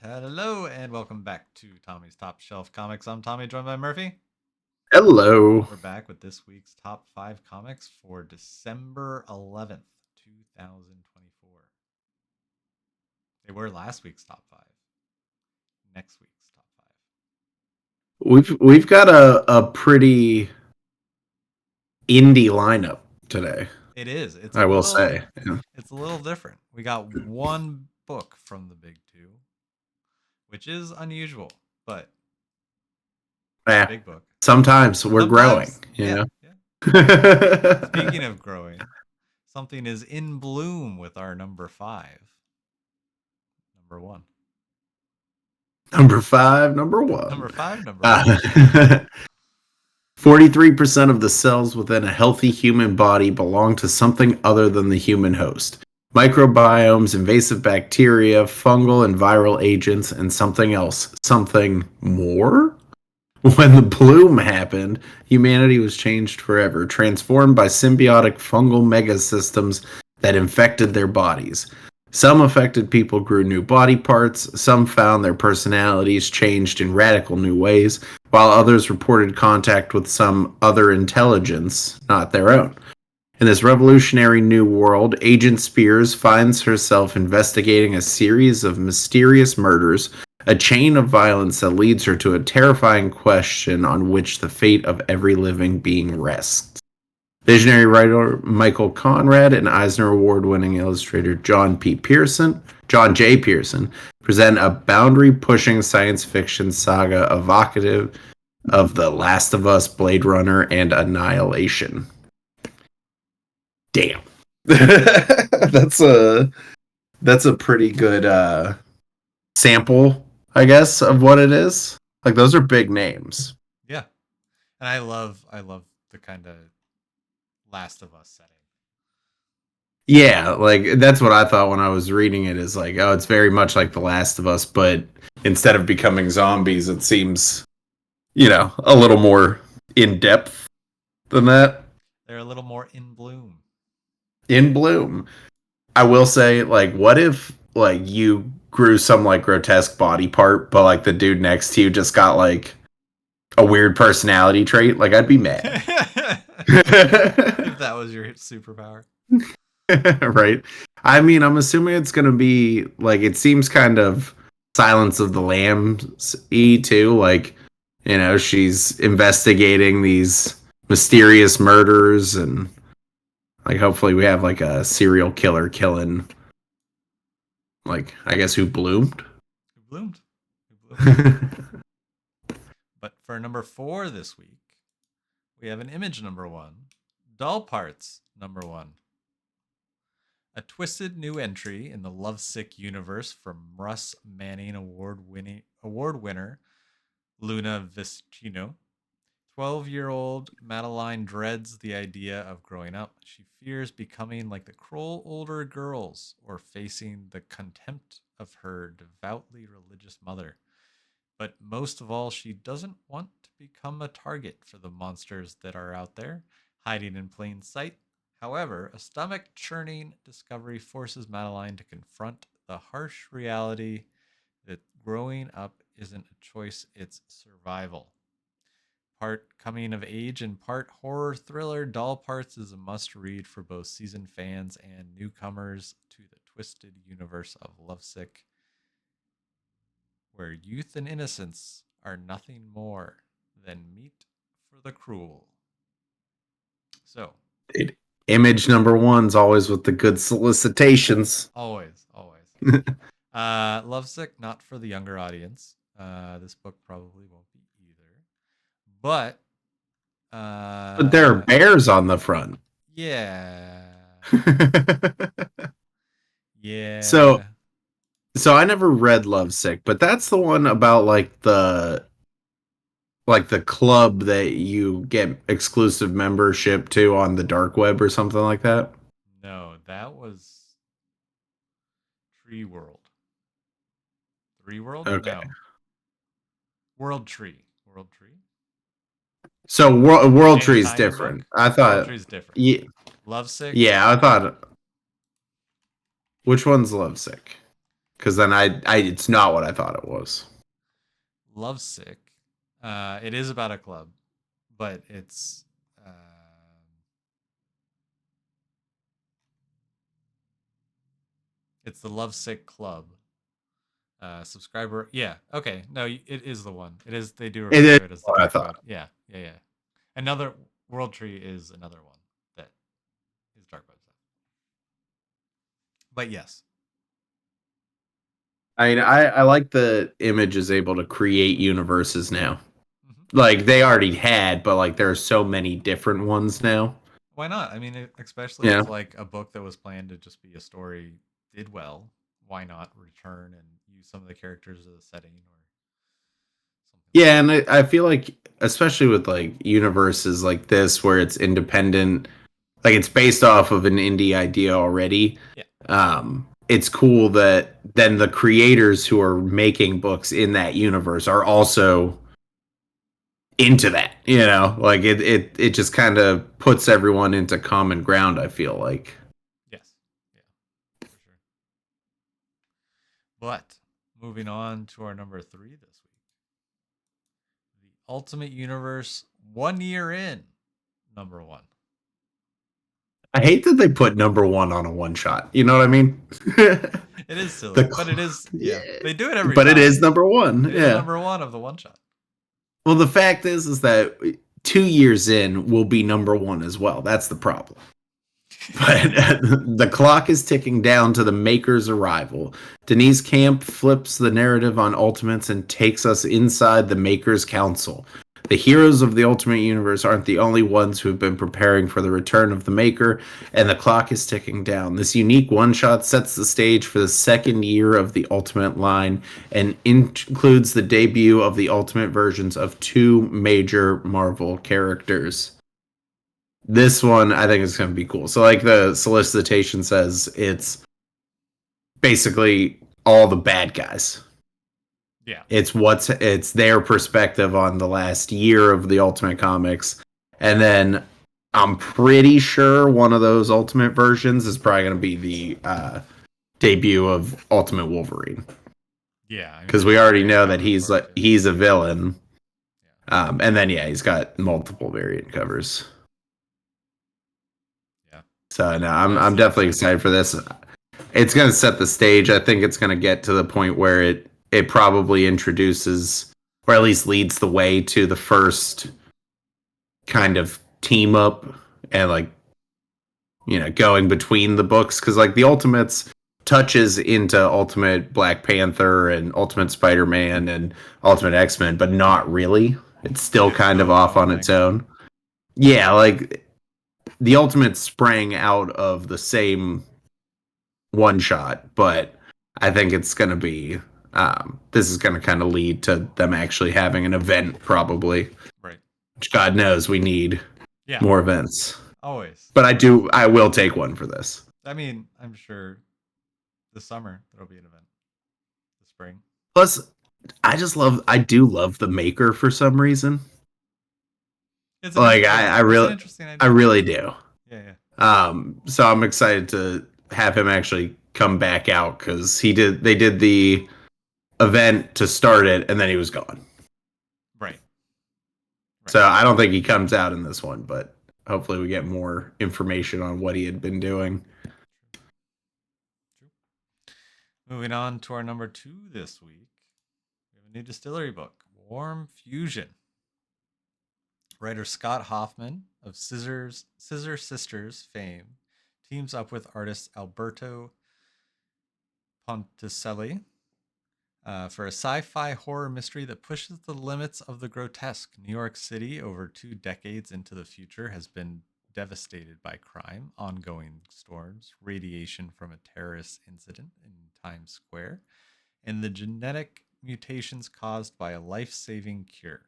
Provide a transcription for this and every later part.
Hello and welcome back to Tommy's Top Shelf Comics. I'm Tommy, joined by Murphy. Hello. We're back with this week's top five comics for December 11th, 2024. They were last week's top five. Next week's top five. We've got a pretty indie lineup today, It is. It's a I will little. say. Yeah. It's a little different. We got one book from the big two, which is unusual, but it's a Yeah. big book. Sometimes we're growing, Sometimes, you yeah, know. yeah. Speaking of growing, something is in bloom with our number five. Number one. Number five, number Number one. five, number one. Uh, 43% of the cells within a healthy human body belong to something other than the human host. Microbiomes, invasive bacteria, fungal and viral agents, and something else. Something more? When the bloom happened, humanity was changed forever, transformed by symbiotic fungal megasystems that infected their bodies. Some affected people grew new body parts, some found their personalities changed in radical new ways, while others reported contact with some other intelligence, not their own. In this revolutionary new world, Agent Spears finds herself investigating a series of mysterious murders, a chain of violence that leads her to a terrifying question on which the fate of every living being rests. Visionary writer Michael Conrad and Eisner Award-winning illustrator John J. Pearson, present a boundary-pushing science fiction saga evocative of The Last of Us, Blade Runner, and Annihilation. Damn. that's a that's a pretty good sample, I guess, of what it is. Like those are big names. Yeah, and I love the kind of Last of Us setting. Yeah, like that's what I thought when I was reading it is like, oh, it's very much like The Last of Us, but instead of becoming zombies, it seems, a little more in depth than that. They're a little more in bloom. In bloom. I will say, like, what if like you grew some like grotesque body part, but like the dude next to you just got like a weird personality trait? Like, I'd be mad. If that was your superpower. Right? I mean, I'm assuming it's gonna be like it seems kind of Silence of the Lambs e too. Like, she's investigating these mysterious murders and like hopefully we have like a serial killer killing like I guess who bloomed. Who bloomed? Who bloomed? But for number four this week, we have an image number one, doll parts number one. A twisted new entry in the Lovesick universe from Russ Manning award winner Luna Viscino. 12-year-old Madeline dreads the idea of growing up. She fears becoming like the cruel older girls or facing the contempt of her devoutly religious mother. But most of all, she doesn't want to become a target for the monsters that are out there, hiding in plain sight. However, a stomach churning discovery forces Madeline to confront the harsh reality that growing up isn't a choice, it's survival. Part coming of age and part horror thriller, Doll Parts is a must read for both seasoned fans and newcomers to the twisted universe of Lovesick, where youth and innocence are nothing more than meat for the cruel. So, Image number one's always with the good solicitations. always, always. Lovesick, not for the younger audience. This book probably won't be either. But, But there are bears on the front. yeah. so Yeah. so I never read Lovesick, but that's the one about like the club that you get exclusive membership to on the dark web or something like that. No, that was Tree World. Three World? Okay. No. World Tree. World Tree? So World Danny Tree is Simon different. book? I World thought Tree is different. yeah, Lovesick? yeah, I thought which one's Lovesick? Because then it's not what I thought it was. Lovesick. It is about a club, but it's the Lovesick Club. Subscriber. Yeah. Okay. No, it is the one. It is. They do It refer is to it as the what I Dark thought. Web. Yeah. Yeah. Yeah. Another World Tree is another one that is Dark Web stuff. But yes. I mean, I like the Image is able to create universes now. Hmm. Like they already had, but like there are so many different ones now. Why not? I mean, especially Yeah. if like a book that was planned to just be a story did well. Why not return and use some of the characters of the setting or something like Yeah, that? and I feel like especially with like universes like this where it's independent, like it's based off of an indie idea already. Yeah. It's cool that then the creators who are making books in that universe are also into that. Like it just kind of puts everyone into common ground. I feel like. Yes. Yeah. For sure. But moving on to our number 3 this week, the Ultimate Universe 1 year in, number 1. I hate that they put number one on a one shot. You know what I mean? It is silly, the but it is, yeah, yeah. They do it every but it time. is number one. It is Yeah. number 1 of the one shot. Well, the fact is that 2 years in will be number one as well. That's the problem. But the clock is ticking down to the Maker's arrival. Denise Camp flips the narrative on Ultimates and takes us inside the Maker's Council. The heroes of the Ultimate Universe aren't the only ones who have been preparing for the return of the Maker, and the clock is ticking down. This unique one shot sets the stage for the second year of the Ultimate line and includes the debut of the Ultimate versions of two major Marvel characters. This one I think is going to be cool. So, like the solicitation says, it's basically all the bad guys. Yeah. It's their perspective on the last year of the Ultimate Comics, and then I'm pretty sure one of those Ultimate versions is probably going to be the debut of Ultimate Wolverine, Yeah. I mean, because there's we a already variant know that cover for it too. he's a villain, Yeah. and then yeah, he's got multiple variant covers. Yeah. So no, No, I'm it's definitely gonna be excited for interesting. this. It's going to set the stage. I think it's going to get to the point where it probably introduces or at least leads the way to the first kind of team up and like going between the books, because like the Ultimates touches into Ultimate Black Panther and Ultimate Spider-Man and Ultimate X-Men, but not really. It's still It's kind still of its off own on its thing. own. Yeah, like the Ultimates sprang out of the same one shot, but I think it's going to be this is going to kind of lead to them actually having an event, probably. Right. Which God knows we need Yeah. more events. Always. But Always. I will take one for this. I mean, I'm sure this summer there'll be an event. The spring. Plus, I do love the Maker for some reason. Like Yeah. It's an interesting I idea. really do. Yeah. Yeah. So I'm excited to have him actually come back out, because they did the event to start it and then he was gone. Right. Right. So I don't think he comes out in this one, but hopefully we get more information on what he had been doing. True. Moving on to our number 2 this week. We have a new distillery book, Warm Fusion. Writer Scott Hoffman of Scissor Sisters fame teams up with artist Alberto Ponticelli for a sci-fi horror mystery that pushes the limits of the grotesque. New York City, over 2 decades into the future, has been devastated by crime, ongoing storms, radiation from a terrorist incident in Times Square, and the genetic mutations caused by a life-saving cure.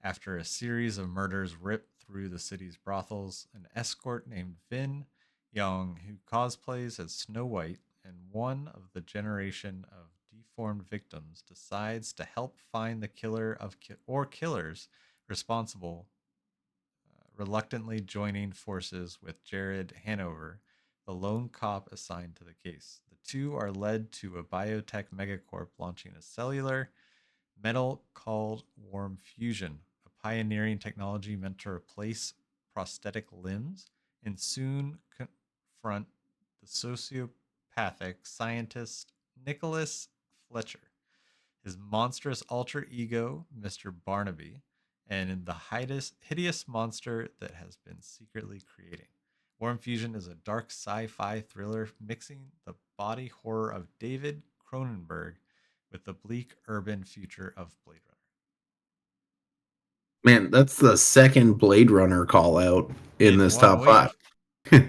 After a series of murders rip through the city's brothels, an escort named Vin Young, who cosplays as Snow White and one of the generation of deformed victims, decides to help find the killer or killers responsible, reluctantly joining forces with Jared Hanover, the lone cop assigned to the case. The two are led to a biotech megacorp launching a cellular metal called warm fusion, a pioneering technology meant to replace prosthetic limbs and soon confront the sociopathic scientist Nicholas Fletcher, his monstrous alter ego, Mr. Barnaby, and the hideous monster that has been secretly creating. Warm Fusion is a dark sci fi thriller mixing the body horror of David Cronenberg with the bleak urban future of Blade Man, that's the second Blade Runner call out Runner. in In this one top five. week.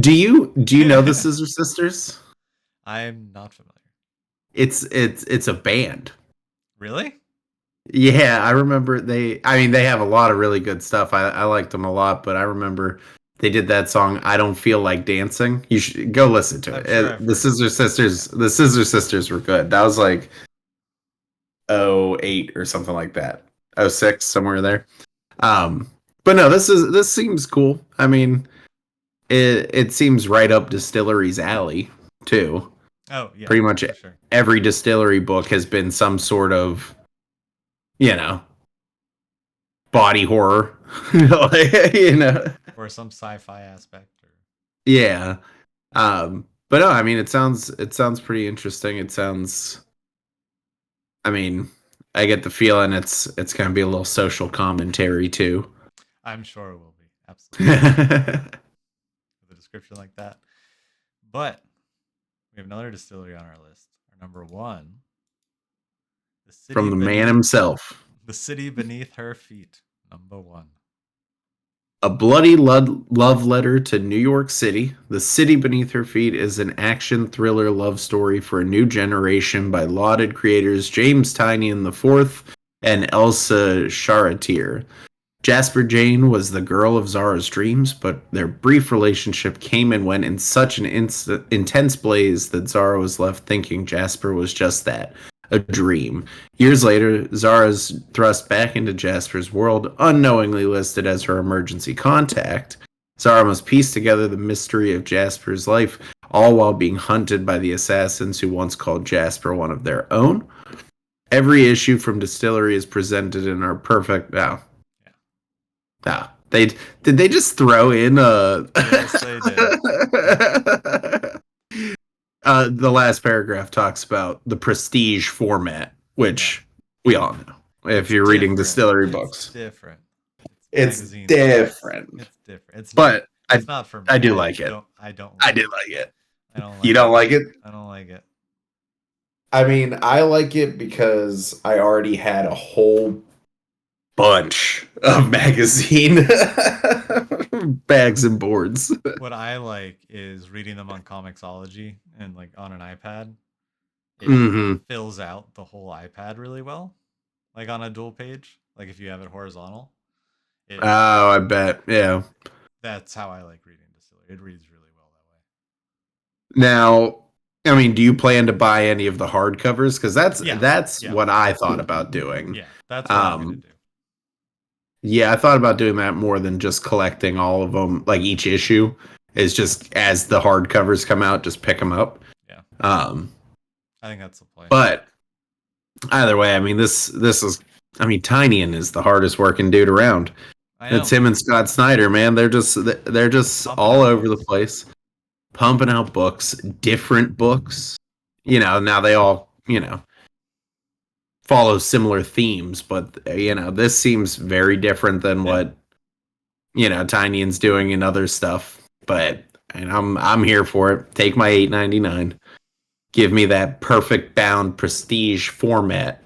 Do you know the Scissor Sisters? I'm not familiar. It's a band. Really? Yeah, I remember they have a lot of really good stuff. I liked them a lot, but I remember they did that song "I Don't Feel Like Dancing." You should go listen to I'm it. sure I've The heard of Scissor it. Sisters, Yeah. the Scissor Sisters were good. That was like '08 or something like that. '06 somewhere there. Um but no, this seems cool. I mean, it seems right up Distillery's alley too. Oh, yeah, Pretty much for sure. every distillery book has been some sort of, you know, body horror. you know. Or some sci fi aspect. Or Yeah. But no, I mean it sounds pretty interesting. It sounds I mean, I get the feeling it's gonna be a little social commentary too. I'm sure it will be. Absolutely. With a description like that. But we have another distillery on our list. Our number one, the city From the man beneath himself. the city beneath her feet. Number one. A bloody love letter to New York City. The City Beneath Her Feet is an action thriller love story for a new generation by lauded creators James Tynion IV and Elsa Charretier. Jasper Jane was the girl of Zara's dreams, but their brief relationship came and went in such an intense blaze that Zara was left thinking Jasper was just that, a dream. Years later, Zara's thrust back into Jasper's world, unknowingly listed as her emergency contact. Zara must piece together the mystery of Jasper's life, all while being hunted by the assassins who once called Jasper one of their own. Every issue from Distillery is presented in our perfect. Now, Yeah. they just throw in Yes, they did. The last paragraph talks about the prestige format, Yeah. which we all know if It's you're reading different. distillery It's books. different. It's It's magazine size. different. It's different. It's not. But It's not for I me. do like it. I don't I like do it. like it. I don't You like don't it. like it? I don't like it. I mean, I like it because I already had a whole bunch of magazine bags and boards. What I like is reading them on Comixology and like on an iPad. It Hmm. fills out the whole iPad really well. Like on a dual page. Like if you have it horizontal. It Oh, I bet. Yeah. That's how I like reading Distillery. It reads really well that way. Now, I mean, do you plan to buy any of the hardcovers? Because Yeah. that's Yeah. what I thought about doing. Yeah. That's what I'm gonna Um, do. yeah, I thought about doing that more than just collecting all of them. Like each issue is just as the hardcovers come out, just pick them up. Yeah. Um, I think that's the play. but either way, I mean, this is. I mean, Tynion is the hardest working dude around. I know. It's him and Scott Snyder, man. They're just Pumping all out over the books. place, pumping out books, different books. Now they all follow similar themes, but this seems very different than Yeah. what Tynion's doing and other stuff. But and I'm here for it. Take my $8.99. Give me that perfect bound prestige format.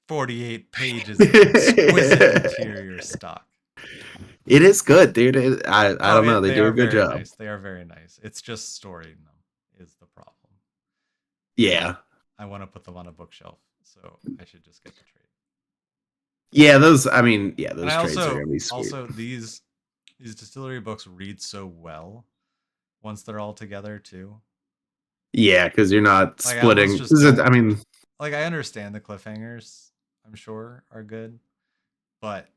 48 pages of exquisite interior stock. It is good, dude. I Oh, don't know. They they do are a good very job. nice. They are very nice. It's just storing them is the problem. Yeah. I want to put them on a bookshelf, so I should just get the trade. Yeah, those. I mean, yeah, And those I trades are gonna be sweet. also these distillery books read so well once they're all together too. Yeah, because you're not Like I almost splitting. just I mean, like I understand the cliffhangers, I'm sure are good, but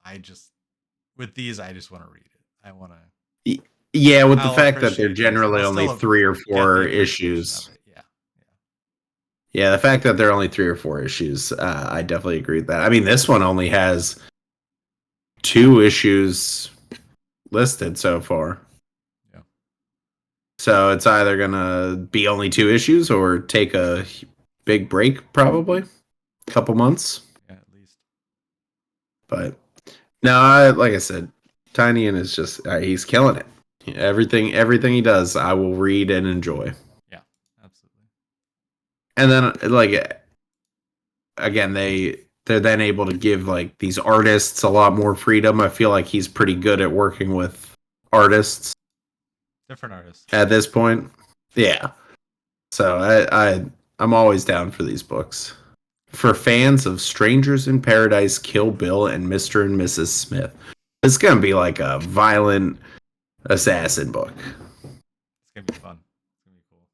I just with these I just want to read it. I want to Yeah, with the I'll fact that they're appreciate those. generally I'll only still 3 or get the 4 appreciation of issues. it. Yeah. Yeah, the fact that they're only 3 or 4 issues, I definitely agree with that. I mean, this one only has 2 issues listed so far. Yeah. So it's either gonna be only 2 issues or take a big break, probably a couple months. Yeah, at least. But no, like I said, Tynion is just he's killing it. Everything he does, I will read and enjoy. Yeah, absolutely. And then like again, they're then able to give like these artists a lot more freedom. I feel like he's pretty good at working with artists Different artists. at this point. Yeah. So I'm always down for these books. For fans of Strangers in Paradise, Kill Bill, and Mr. and Mrs. Smith. It's gonna be like a violent assassin book. It's gonna be fun. It's gonna be cool.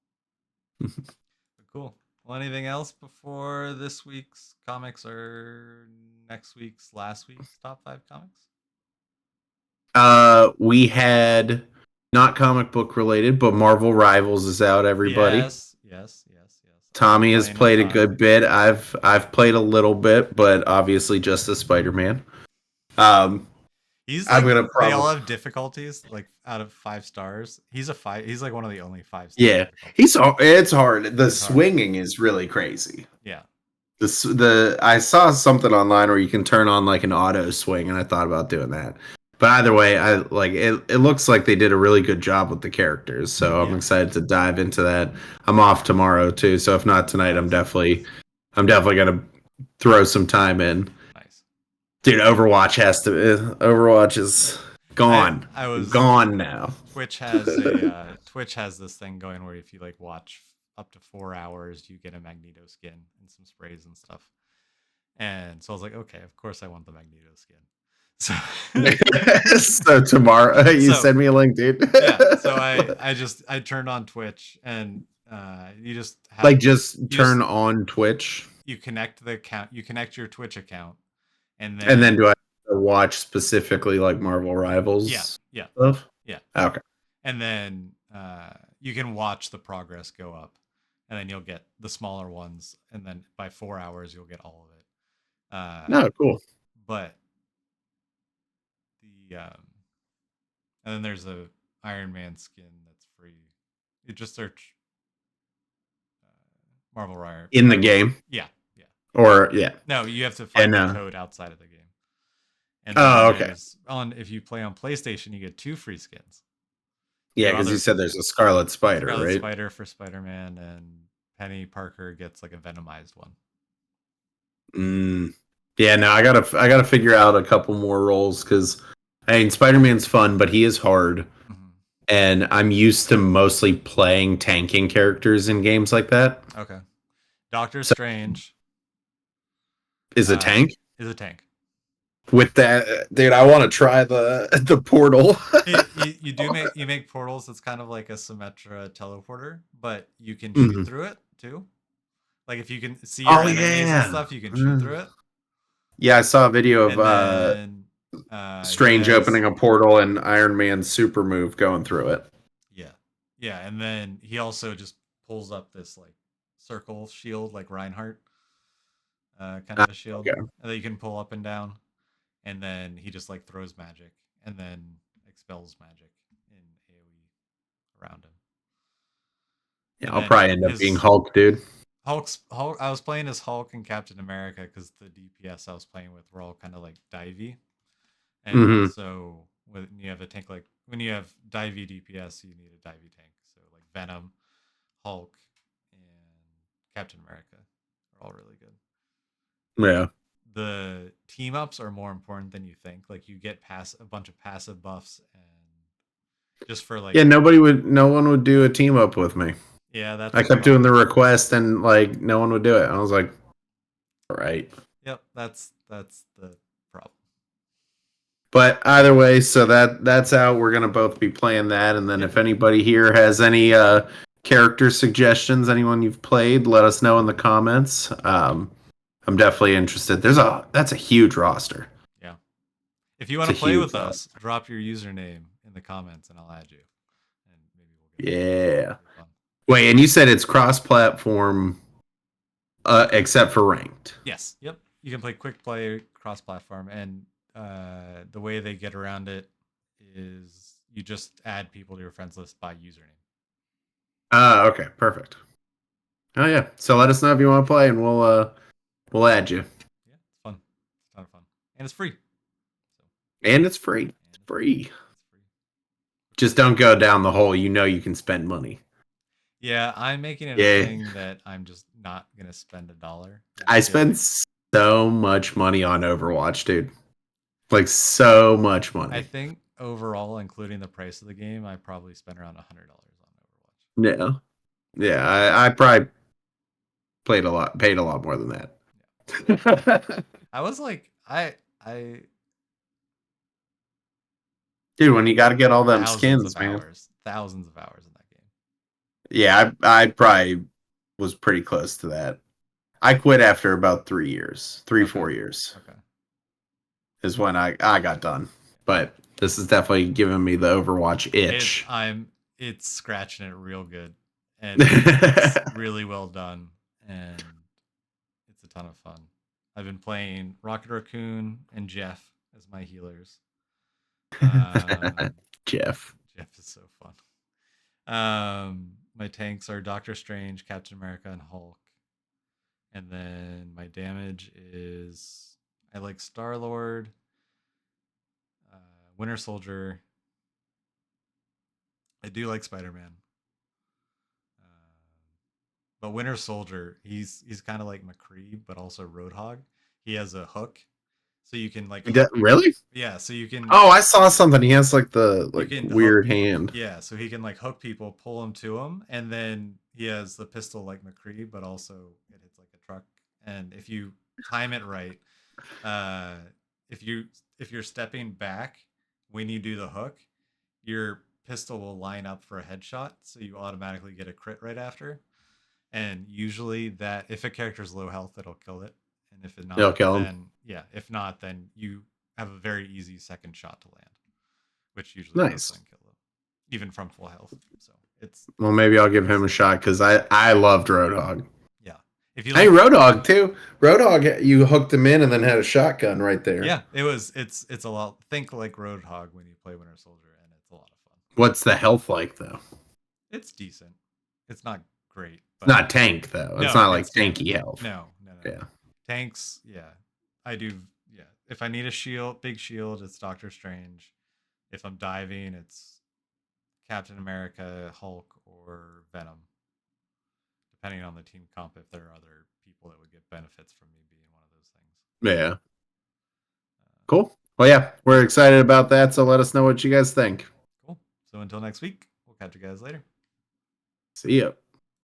But cool. Well, anything else before this week's comics or next week's last week's top 5 comics? We had not comic book related, but Marvel Rivals is out, everybody. Yes. I've Tommy been has playing at played a 5. good bit. I've played a little bit, but obviously just as Spider-Man. Um, He's I'm like gonna they all probably have difficulties like out of 5 stars. He's a 5. He's like one of the only 5-star yeah. difficulties. It's hard. The It's hard. swinging is really crazy. Yeah. The I saw something online where you can turn on like an auto swing, and I thought about doing that. But either way, I like it. It looks like they did a really good job with the characters, so I'm Yeah. excited to dive into that. I'm off tomorrow too, so if not tonight, Nice. I'm definitely gonna throw some time in. Nice. Dude, Overwatch is gone, I was gone now. Twitch has this thing going where if you like watch up to 4 hours, you get a Magneto skin and some sprays and stuff. And so I was like, okay, of course I want the Magneto skin. So So tomorrow, you So- send me a link, dude. yeah, so I turned on Twitch and you just have like just just- turn on Twitch, you connect the account, you connect your Twitch account, and and then do I watch specifically like Marvel Rivals? yeah Stuff? yeah, Okay. and then you can watch the progress go up, and then you'll get the smaller ones, and then by 4 hours you'll get all of it. No, cool. But and then there's a Iron Man skin that's free. You just search Marvel Rivals In the game, Yeah. or yeah. No, you have to find And, the code outside of the game. And Oh, okay. If you play on PlayStation, you get 2 free skins. Yeah, Two because you other said there's a Scarlet Spider, Scarlet right? Spider for Spider-Man, and Penny Parker gets like a Venomized one. Yeah, no, I gotta figure out a couple more roles because I mean Spider-Man's fun, but he is hard, and I'm used to mostly playing tanking characters in games like that. Okay. Doctor Strange Is a tank is a tank. with that, dude. I want to try the portal. You make portals. It's kind of like a Symmetra teleporter, but you can shoot through it too. Like if you can see your enemies and stuff, you can shoot through it. Yeah, I saw a video of And then, Strange opening a portal and Iron Man's super move going through it. Yeah, and then he also just pulls up this like circle shield, like Reinhardt, kind of a shield that you can pull up and down, and then he just like throws magic and then expels magic in AOE around him. Yeah, And I'll then probably end up being Hulk, dude. Hulk. I was playing as Hulk and Captain America because the DPS I was playing with were all kind of like divey, and so when you have a tank like when you have divey DPS, you need a divey tank. So like Venom, Hulk, and Captain America are all really good. Yeah. The team ups are more important than you think. Like you get a bunch of passive buffs, and just for like no one would do a team up with me. Yeah, that's I kept doing the request and like no one would do it. I was like, all right. Yep, that's the problem. But either way, so that's out. We're gonna both be playing that, and then if anybody here has any character suggestions, anyone you've played, let us know in the comments. I'm definitely interested. That's a huge roster. Yeah. If you want to play with us, drop your username in the comments and I'll add you. Yeah. Really fun. Wait, and you said it's cross-platform, except for ranked. Yes. Yep. You can play quick play cross platform, and the way they get around it is you just add people to your friends list by username. Okay, perfect. Oh yeah. So let us know if you want to play, and we'll add you. Yeah, it's fun. It's a ton of fun, and it's free. So, And it's free. and It's it's free. free. It's free. Just don't go down the hole. You know you can spend money. Yeah, I'm making it a Yeah. thing that I'm just not gonna spend $1. I Because spend so much money on Overwatch, dude. Like so much I money. think overall, including the price of the game, I probably spent around $100 on Overwatch. Yeah. Yeah, I probably paid a lot more than that. I was like, I Dude, when you got to get all them thousands of skins, man. hours, thousands of hours in that game. Yeah, I probably was pretty close to that. I quit after about 3 years, Okay. 4 years Okay. is when I got done. But this is definitely giving me the Overwatch It's itch. it's scratching it real good, and it's really well done, and it's a ton of fun. I've been playing Rocket Raccoon and Jeff as my healers. Um, Jeff. Jeff is so fun. My tanks are Doctor Strange, Captain America, and Hulk. And then my damage is I like Star Lord, Winter Soldier. I do like Spider Man. But Winter Soldier, he's kind of like McCree, but also Roadhog. He has a hook, so you can like hook. Really? Yeah, so Oh, I saw something. He has like the you like can hook. weird hand. Yeah, so he can like hook people, pull them to him, and then he has the pistol like McCree, but also it hits like a truck. And if you time it right, uh, if you if you're stepping back when you do the hook, your pistol will line up for a headshot, so you automatically get a crit right after. And usually that if a character's low health, it'll kill it, and if it They'll not, kill him. then yeah, if not, then you have a very easy second shot to land, which usually does Nice. then kill them, even from full health. So it's Well, maybe I'll give him a shot because I loved Roadhog. yeah. If you Hey, like, Roadhog too. Roadhog, you hooked him in and then had a shotgun right there. yeah, it's a lot. Think like Roadhog when you play Winter Soldier, and it's a lot of fun. What's the health like though? It's decent. It's not great, It's but not tank though. It's no, not like it's yeah, tanky health. no. Yeah. Tanks, yeah. I do, yeah. If I need a shield, big shield, it's Doctor Strange. If I'm diving, it's Captain America, Hulk, or Venom, depending on the team comp. If there are other people that would get benefits from me being one of those things. Yeah. Cool. Well, yeah, we're excited about that. So let us know what you guys think. Cool. So until next week, we'll catch you guys later. See ya.